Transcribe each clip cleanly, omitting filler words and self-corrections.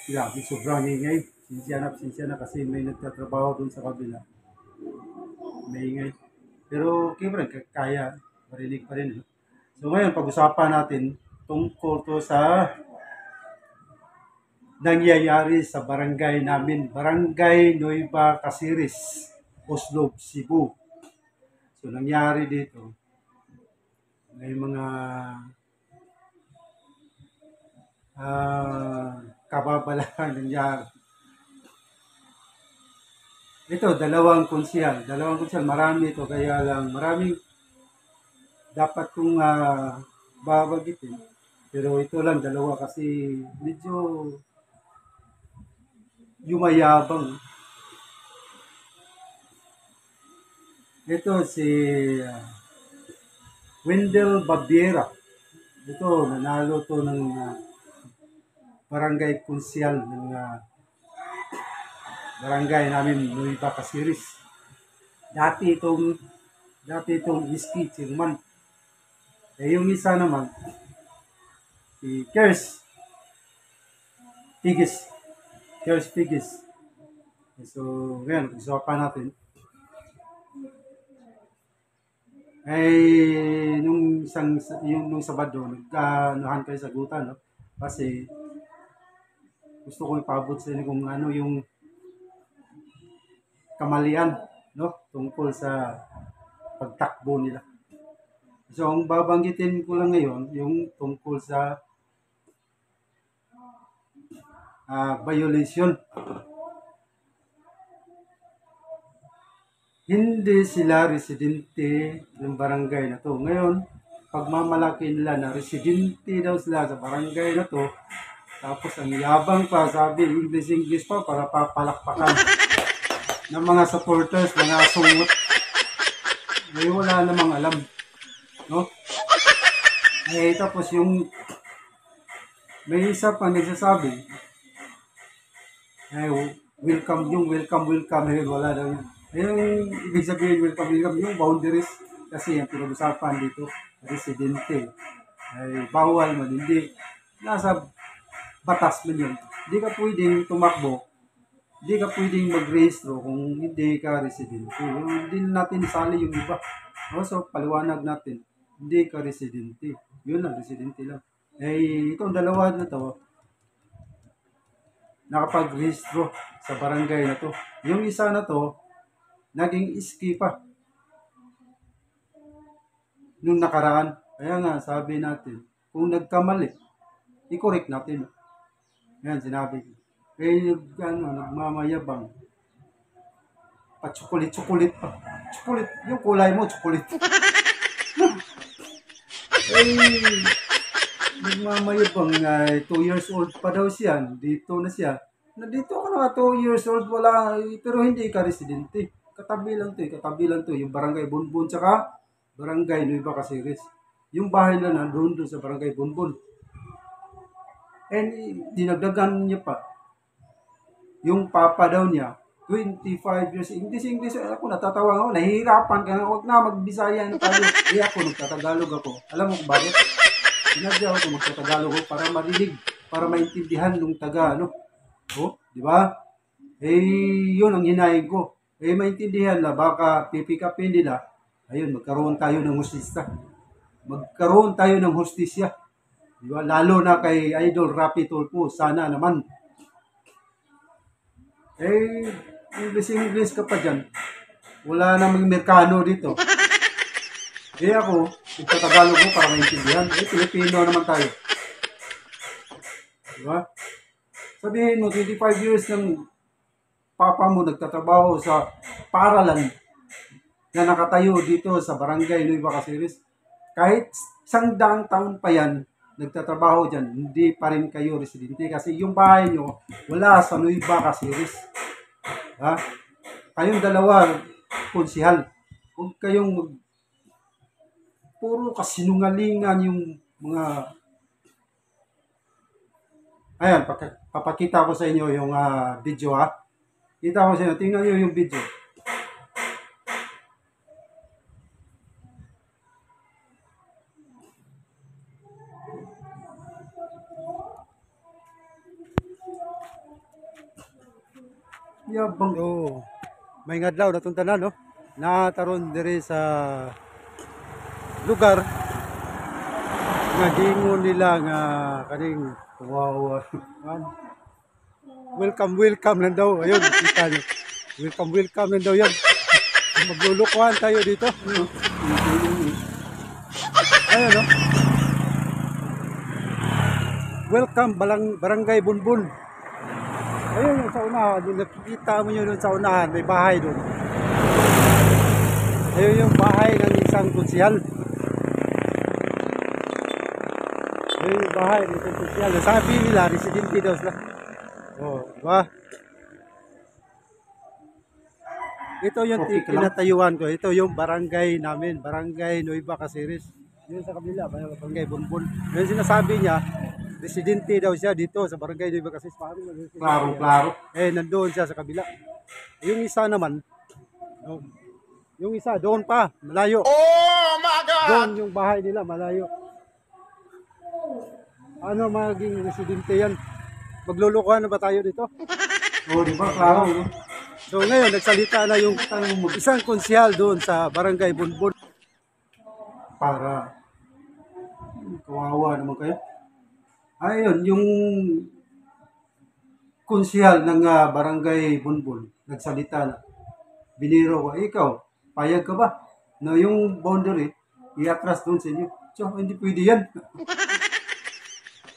Grabe, sobrang ingay. Sinsya na kasi may nagtatrabaho dun sa kabila. May ingay. Pero okay pa rin, kaya. Marinig pa rin. So ngayon, pag-usapan natin tungkol to sa nangyayari sa barangay namin. Barangay Nueva Casiris, Oslob, Cebu. So nangyari dito, may mga kababalaghan nangyari. Ito, dalawang konsyal, marami ito, kaya lang maraming dapat kong babagitin. Pero ito lang, dalawa kasi medyo yumayabang. Ito si Wendell Babiera. Ito, nanalo to ng barangay konsyal ng barangay namin, Nueva Casiris. Dati itong Iski Chairman. Yung isa naman, si Kers Pigis. So, ngayon, usapan natin. Nung Sabado, nagkaanuhan kayo sa gutan, no? Kasi, gusto ko ipabot sa inyo kung ano yung kamalian, no? Tungkol sa pagtakbo nila. So, ang babanggitin ko lang ngayon, yung tungkol sa violation. Hindi sila residente ng barangay na to. Ngayon, pagmamalaki nila na residente daw sila sa barangay na to, tapos ang yabang pa, sabi, English pa para papalakpakan ng mga supporters, mga sungot. Ngayon, wala namang alam. No? Tapos may isa pa nagsasabi, welcome, wala daw yun. Yung ibig sabihin, welcome, yung boundaries, kasi yung pinag-usapan dito, residente, ay bawal man, hindi, nasa batas man yun. Hindi ka pwedeng tumakbo, hindi ka pwedeng mag-rehistro kung hindi ka residente. Hindi natin isali yung iba. So, paliwanag natin, hindi ka residente. Yun lang, residente lang. Itong dalawa na to, nakapag-rehistro sa barangay na to. Yung isa na to, naging iski pa nung nakaraan. Kaya nga, sabi natin, kung nagkamali, i-correct natin. Yan, sinabi ko. Nagmamayabang. Chocolate pa. Chocolate. Yung kulay mo, chocolate. Nagmamayabang nga, 2 years old pa daw siya. Dito na siya. Dito ka na 2 years old, wala, pero hindi ka residente. Katabi lang to, yung barangay Bunbun, tsaka barangay Nueva Casiris. Yung bahay na doon sa barangay Bunbun. And dinagdagan niya pa. Yung papa daw niya, 25 years, English, ako natatawa ako, nahihirapan ka, huwag na magbisaya na tayo. Ako, nagtatagalog ako. Alam mo kung bakit? Sinadya ako magtatagalog ako para marinig, para maintindihan ng taga, di ba? Yun ang hinahin ko. Maintindihan na baka pipikapin nila, ayun, magkaroon tayo ng hustisya. Di ba? Lalo na kay Idol Rapi Tulfo, sana naman. English ka pa dyan. Wala namang Merkano dito. Ako, Tagalog ko para maintindihan. Pilipino naman tayo. Di ba? Sabihin mo, 25 years ng papa mo nagtatrabaho sa paaralan na nakatayo dito sa barangay Nueva Casiris. Kahit 100 taon pa yan, nagtatrabaho dyan, hindi pa rin kayo residente kasi yung bahay nyo wala sa Nueva Casiris. Kayong dalawa, konsihal. Huwag kayong puro kasinungalingan yung mga... Ayan, papakita ko sa inyo yung video Kita ko sa inyo, tingnan nyo yung video. Yabang. So, may ngadlaw natong tanan no. Nataron diri sa lugar nga gingon nila nga kaning Kawawa. man, welcome lang daw. Ayun, kita niyo. Welcome lang daw yan. Maglulukuhan tayo dito. Ano? Ayun no. Welcome Barangay Bunbun. Ayun yung sa unahan, yung nakikita mo yun doon sa unahan, may bahay doon. Ayun yung bahay ng isang konsyal. Ayun yung bahay ng isang konsyal. Sabi nila, residente daw sila. Oh, diba? Ito yung Okay ka lang. tinatayuan ko. Ito yung barangay namin, Barangay Nueva Caceres. Yun sa kabila, Barangay Bunbun. Yung sinasabi niya, residente daw siya dito sa Barangay Nueva Caceres. Paano mo residente Klaro, yan? klaro. Eh, nandoon siya sa kabila. Yung isa naman, oh, yung isa doon pa, malayo. Oh my God! Doon yung bahay nila, malayo. Ano maging residente yan? Maglulukuhan na ba tayo dito? O, di ba? Klaro. No? So ngayon, nagsalita na yung Tayo isang konsyal doon sa Barangay Bunbun. para. Kawawa naman kayo. Ayun, yung konsyal ng Barangay Bunbun, nagsalita na. Biniro ko, ikaw, payag ka ba? Na yung boundary, i-atras doon sa inyo. So, hindi pwede yan.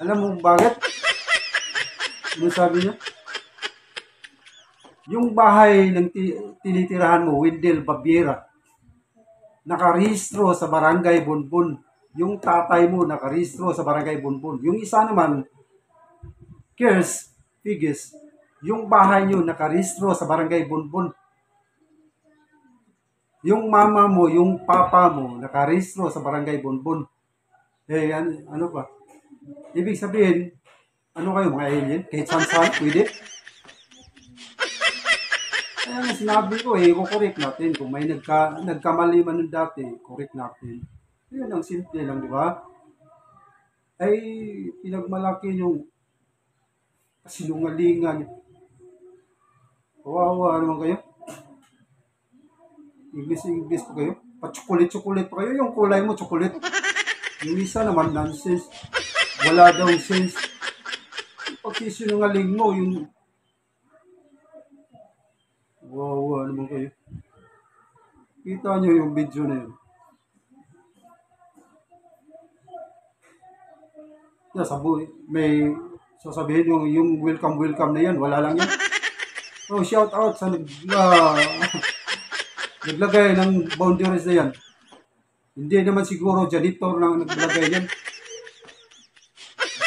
Alam mo bakit? Ano sabi niya? Yung bahay ng tinitirahan mo, Wendell Babiera, nakarehistro sa Barangay Bunbun. Yung tatay mo nakarehistro sa Barangay Bunbun. Yung isa naman, Kirs Figis, yung bahay nyo nakarehistro sa Barangay Bunbun. Yung mama mo, yung papa mo, nakarehistro sa Barangay Bunbun. Eh, ano pa? Ibig sabihin, ano kayo mga alien? Kahit saan-saan, pwede? Kaya nga sinabi ko i-correct natin. Kung may nagkamali man nun dati, correct natin. Yun ang simple lang, di ba? Ay, pinagmalaki yung kasinungalingan. Kawawa naman kayo. English pa kayo. Pa-chocolate pa kayo. Yung kulay mo, chocolate. Yung isa naman, nonsense. Wala daw sense. Pagsisinungaling mo, yung wawa naman kayo. Kita nyo yung video na yun. May sasabihin yung welcome na yan. Wala lang yan. Oh, shout out sa naglagay ng boundaries na yan. Hindi naman siguro janitor lang naglagay yan.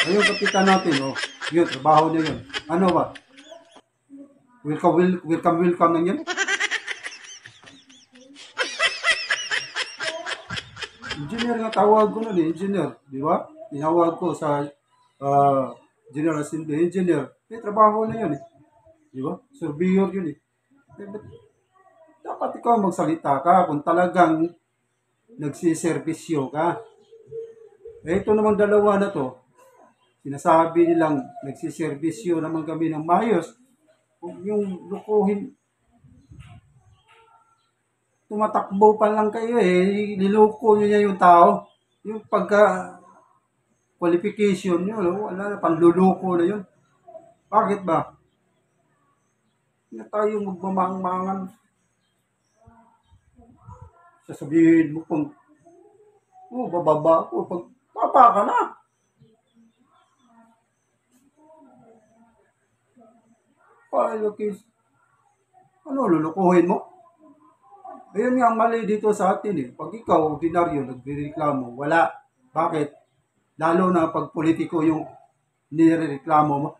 Ayun, kapitan natin. Oh, yun, trabaho niya yun. Ano ba? Welcome lang yan. Engineer nga tawag ko nun engineer. Di ba? Tinawag ko sa General Assembly, engineer. Trabaho na yun Di ba? Surveyor yun dapat ikaw magsalita ka kung talagang nagsiservisyo ka. Ito namang dalawa na to, sinasabi nilang nagsiservisyo naman kami ng maayos. Kung yung lukuhin, tumatakbo pa lang kayo niloko nyo niya yung tao. Yung qualification nyo, wala na, panluloko na yun. Bakit ba? Hindi na tayo magmamang-mangan. Sasabihin mo kung, bababa ako, papa ka na. Ano, lulukuhin mo? Ayun nga ang mali dito sa atin Pag ikaw, ordinaryo, nagreklamo, wala. Bakit? Lalo na pag politiko yung nireklamo mo.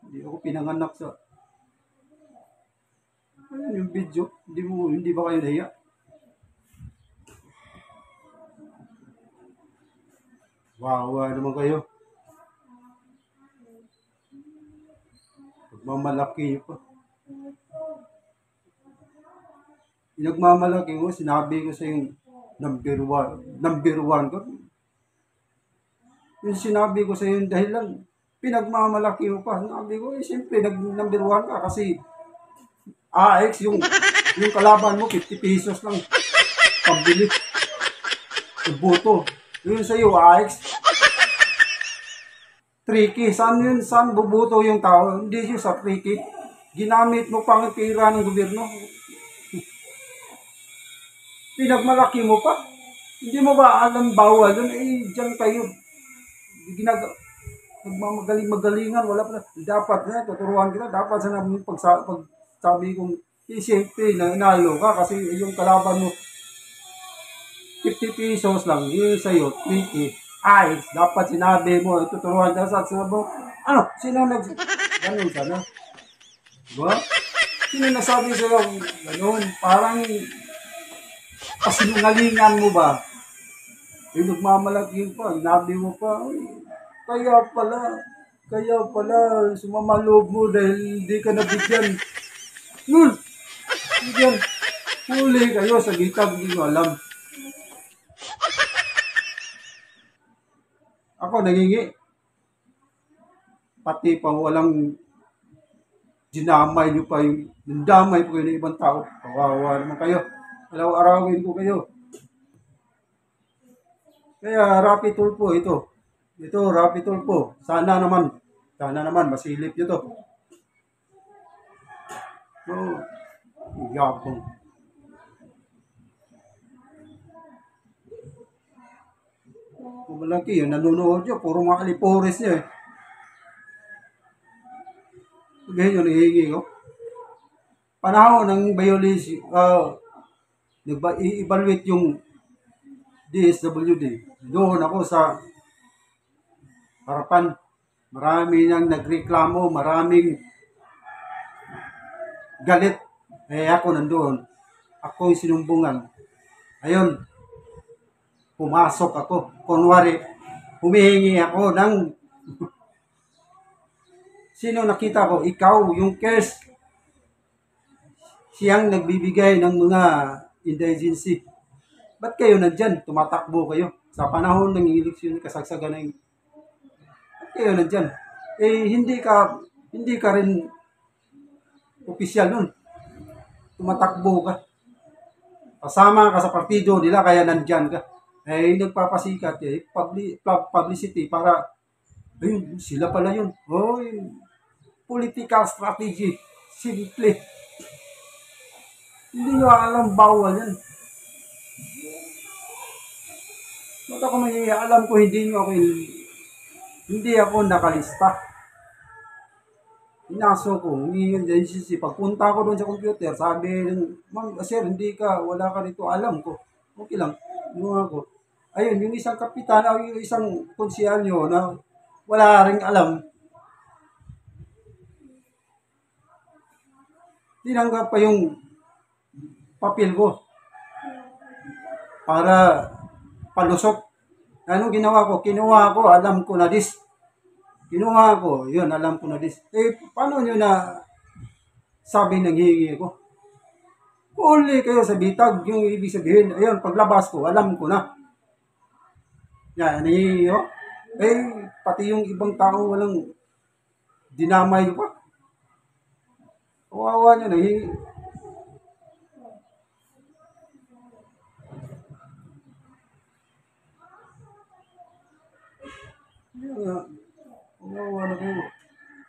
Hindi ako pinanganak sa... Ayun yung video. Hindi ba kayo nahiya? Wawa naman kayo. Pagmamalaki pa. Pinagmamalaki mo, sinabi ko sa yung number one ko. Yung sinabi ko sa yung dahilan, pinagmamalaki mo pa. Sabi ko, siyempre, nag-number 1 ka kasi AX, yung kalaban mo, 50 pesos lang pambili. Yung boto. Yun sa'yo, AX, tricky. Saan yun? Saan bubuto yung tao? Hindi yun sa tricky. Ginamit mo pang pera ng gobyerno. Pinagmalaki mo pa. Hindi mo ba alam bawal yun? Eh, dyan kayo. Nagmamagaling-magalingan. Wala pa. Dapat na, tuturuan kita. Dapat sa namin pagsabi kong, siyempre, nanalo ka kasi yung kalaban mo, 50 pesos lang. Yun sa'yo, 20. Ay, dapat sinabi mo, tuturuan ka sa sinabi mo, ano, sino ganun sana? Diba? Sino nasabi sa'yo, ganun, parang pasinungalingan mo ba? Eh, nagmamalaki pa, nabi mo pa, kaya pala, sumama loob mo dahil hindi ka nabigyan. Nun, bigyan, huli kayo sa gitag, hindi mo alam. Ako nangingi. Pati pa walang dinamay nyo pa yung damay po kayo ng ibang tao. Kawawa naman kayo. Araw-arawin ko kayo. Kaya Rapid Tulfo ito. Ito Rapid Tulfo. Sana naman masilip nyo to. So, yabang. Malaki yun, nanonood yun, puro mga alipores niya eh. Ganyan yun, nahihingi ko. Panahon ng violation, i-evaluate yung DSWD. Doon ako sa harapan. Marami nang nagreklamo, maraming galit. Eh ako nandoon. Ako yung sinumbungan. Ayun, pumasok ako. Kunwari, humihingi ako ng sino nakita ko? Ikaw, yung curse. Siyang nagbibigay ng mga indigency. Ba't kayo nandyan? Tumatakbo kayo. Sa panahon ng eleksyon, kasagsagan na yung... Ba't kayo nandyan? Eh, hindi ka rin opisyal nun. Tumatakbo ka. Kasama ka sa partido nila, kaya nandyan ka. Eh, nagpapasikat eh. Publicity para, ayun, sila pala yun. Oh, political strategy. Simple. Hindi nyo alam, bawal yan. Ba't ako alam ko hindi ako nakalista. Inaso ko, pagpunta ko doon sa computer, sabi ma'am, sir, wala ka dito, alam ko. Okay lang, yung ako. Ayun, yung isang kapitan, yung isang konsyal nyo na wala ring alam, tinanggap pa yung papel ko para palusok. Anong ginawa ko? Kinuha ko, alam ko na this. Kinuha ko, yun, alam ko na this. Eh, paano nyo na sabi nang hihingi ko? Uli kayo sa bitag, yung ibig sabihin, ayun, paglabas ko, alam ko na. Yan, hihingi ko. Eh, pati yung ibang tao walang dinamay pa. Kawawa nyo na, hihingi.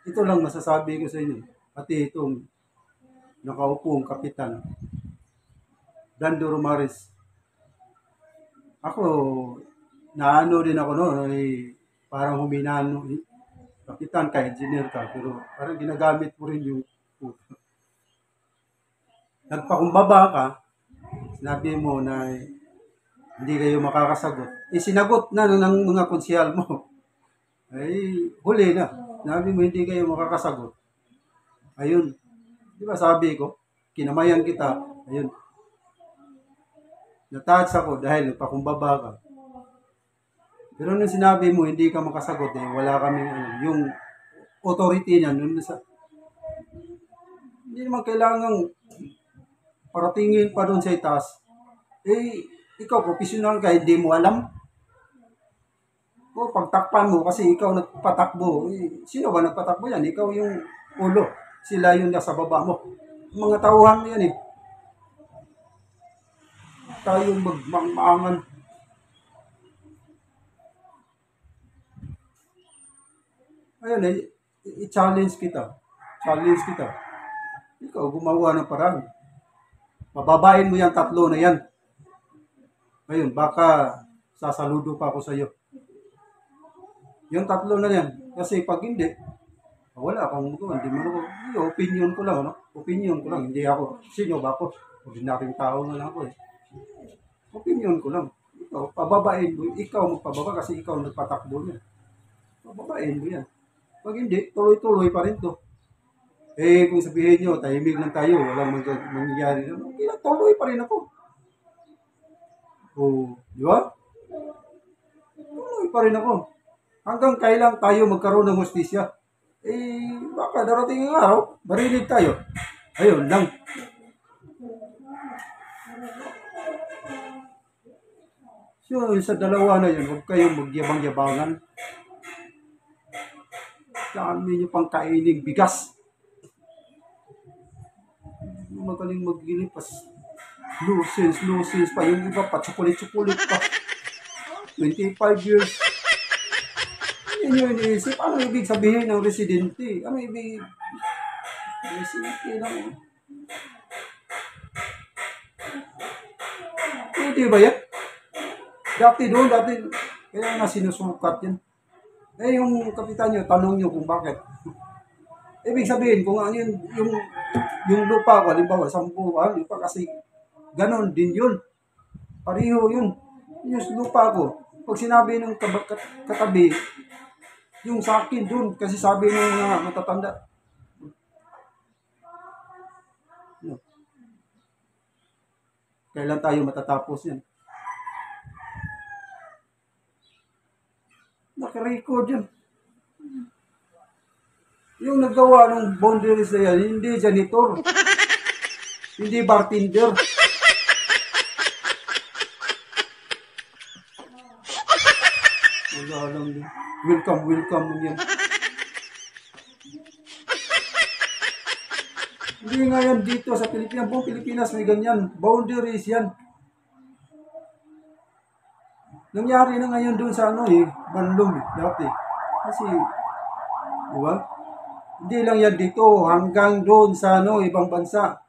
Ito lang masasabi ko sa inyo. Pati itong nakaupong kapitan, Dando Romares. Ako, naano din ako noon, parang huminano. Kapitan ka, engineer ka, pero parang ginagamit mo rin yung nagpakumbaba ka, sinabi mo na hindi kayo makakasagot. Sinagot na ng mga konsyal mo. Ay, huli na. Sinabi mo hindi kayo makakasagot. Ayun. Di ba sabi ko, kinamayan kita. Ayun. Natouch ako dahil nagpakumbaba ka. Pero nung sinabi mo hindi ka makasagot, wala kaming yung authority niya nun hindi naman kailangang paratingin pa doon sa itaas. Eh, ikaw professional ka, hindi mo alam. O pagtakpan mo kasi ikaw nagpatakbo. Sino ba nagpatakbo yan? Ikaw yung ulo. Sila yung nasa baba mo. Mga tauhan mo yan eh. Tayo magmangmangan. Ayun eh, i-challenge kita. Challenge kita. Ikaw gumawa ng paraan. Mababain mo yung tatlo na yan. Ayun, baka sasaludo pa ako sa iyo. Yung tatlo na yan. Kasi pag hindi, wala akong magawa. Hindi mo ako. Opinion ko lang, ano? Opinion ko lang. Hindi ako. Sino ba ako? Ordinaryong tao na lang ako eh. Opinion ko lang. Ikaw, pababain mo. Ikaw magpababa kasi ikaw nagpatakbo niya. Pababain mo yan. Pag hindi, tuloy-tuloy pa rin to. Eh, kung sabihin nyo, tahimik lang tayo, walang mangyayari. Okay lang, tuloy pa rin ako. Oh, di ba? Tuloy pa rin ako. Hanggang kailan tayo magkaroon ng hustisya? Eh, baka darating ang araw, barinig tayo. Ayun lang. So, sa dalawa na yun, huwag kayong magyabang-yabangan. Dami nyo pang kaining bigas. Magaling maglilipas. Losens pa. Yung iba pa, chocolate pa. 25 years. Hindi nyo iniisip. Ano ibig sabihin ng residente? Ano ibig... Residente lang. Pwede ba yan? Dati, kaya nga sinusukat yan. Eh, yung kapitan nyo, tanong nyo kung bakit. Ibig sabihin, kung ano yun, yung lupa ko, halimbawa, 10 lupa kasi ganon din yun. Pareho yun. Yung lupa ko, pag sinabi ng katabi, yung sa akin dun, kasi sabi ng mga matatanda. No. Kailan tayo matatapos yan? Naka-record yun. Yung naggawa ng boundaries na yan, hindi janitor. Hindi bartender. Wala lang din. Welcome yan. Hindi nga yan dito sa Pilipinas. Buong Pilipinas may ganyan. Boundaries yan. Nangyari na ngayon doon sa Banlong dati. Kasi, di ba? Hindi lang yan dito, hanggang doon sa ibang bansa.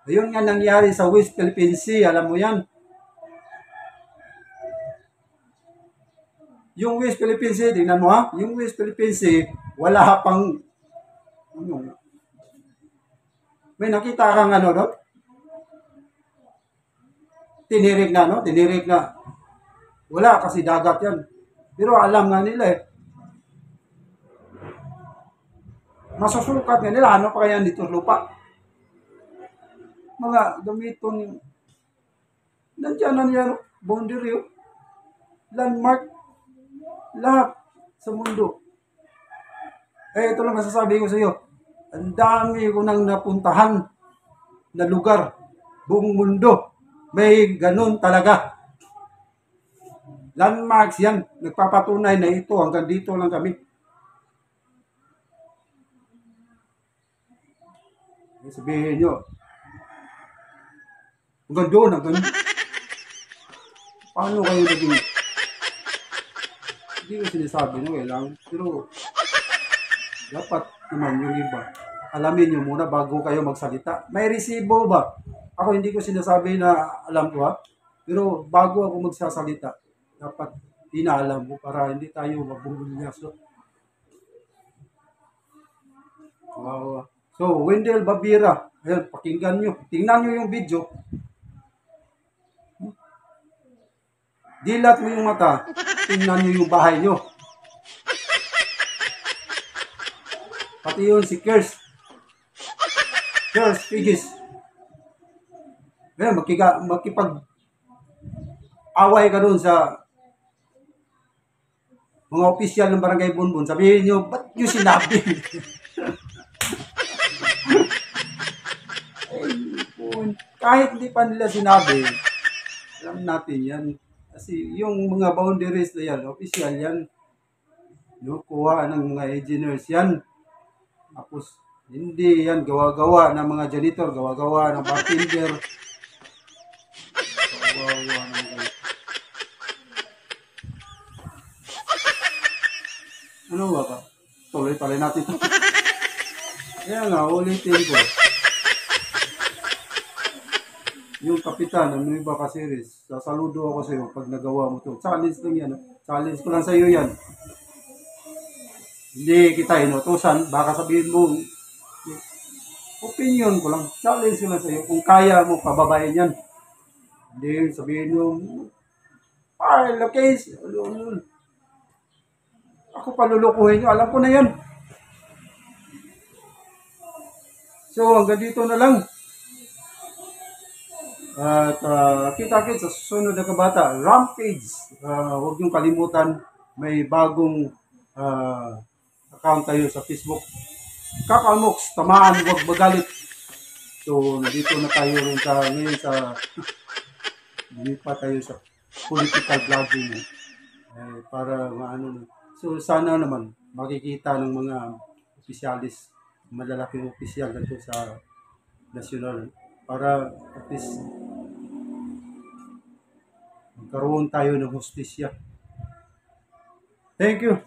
Ayun nga nangyari sa West Philippine Sea, alam mo yan. Yung West Philippine Sea, tingnan mo ha, yung West Philippine Sea, wala pang, may nakita kang doon? Tinirik na. Wala kasi dagat yan. Pero alam nga nila eh. Masusukat nga nila. Ano pa kaya dito lupa? Mga gamiton. Nandiyan na niya boundary. Landmark. Lahat sa mundo. Eh, ito lang masasabi ko sa iyo. Ang dami ko nang napuntahan na lugar. Buong mundo. May ganun talaga. Landmarks yan. Nagpapatunay na ito. Hanggang dito lang kami. Sabihin nyo. Hanggang doon. Paano kayo naging... Hindi ko sinasabi na lang. Pero dapat naman yung iba. Alamin nyo muna bago kayo magsalita. May resibo ba? Ako hindi ko sinasabi na alam ko ha. Pero bago ako magsasalita, dapat inaalam mo para hindi tayo mabungulyaso. Wow. So, Wendell Babira, ayun, pakinggan nyo. Tingnan nyo yung video. Dilat mo yung mata. Tingnan nyo yung bahay nyo. Pati yun si Kers Figis. Ayun, makipag-away ka doon sa mga opisyal ng Barangay Bunbun. Sabihin nyo, ba't nyo sinabi? Kahit hindi pa nila sinabi, alam natin yan. Kasi yung mga boundaries na yan, official yan. No, kuha ng mga engineers yan. Tapos, hindi yan gawa-gawa ng mga janitor, gawa-gawa ng bartender, gawa-gawa ng mga... Ano ba ka? Tuloy-tuloy natin ito. Kaya nga, ulitin ko. Yung kapitan ng Nueva Caceres, sasaludo ako sa iyo pag nagawa mo to. Challenge lang yan. Challenge ko lang sa iyo yan. Hindi kita inutusan. Baka sabihin mo, opinion ko lang. Challenge ko lang sa iyo. Kung kaya mo, pababayin yan. Hindi sabihin mo, file a case. Ako palulukuhin nyo. Alam ko na yan. So, hanggang dito na lang. At kita-kits sa susunod na kabata, Rampage. Huwag niyong kalimutan, may bagong account tayo sa Facebook. Kakalmoks, tamaan, huwag magalit. So, nandito na tayo rin sa, ngayon sa, pa tayo sa political vlogging. Para maano. So, sana naman, makikita ng mga opisyalis, malalaking opisyal dito sa national, para at least magkaroon tayo ng hustisya. Thank you.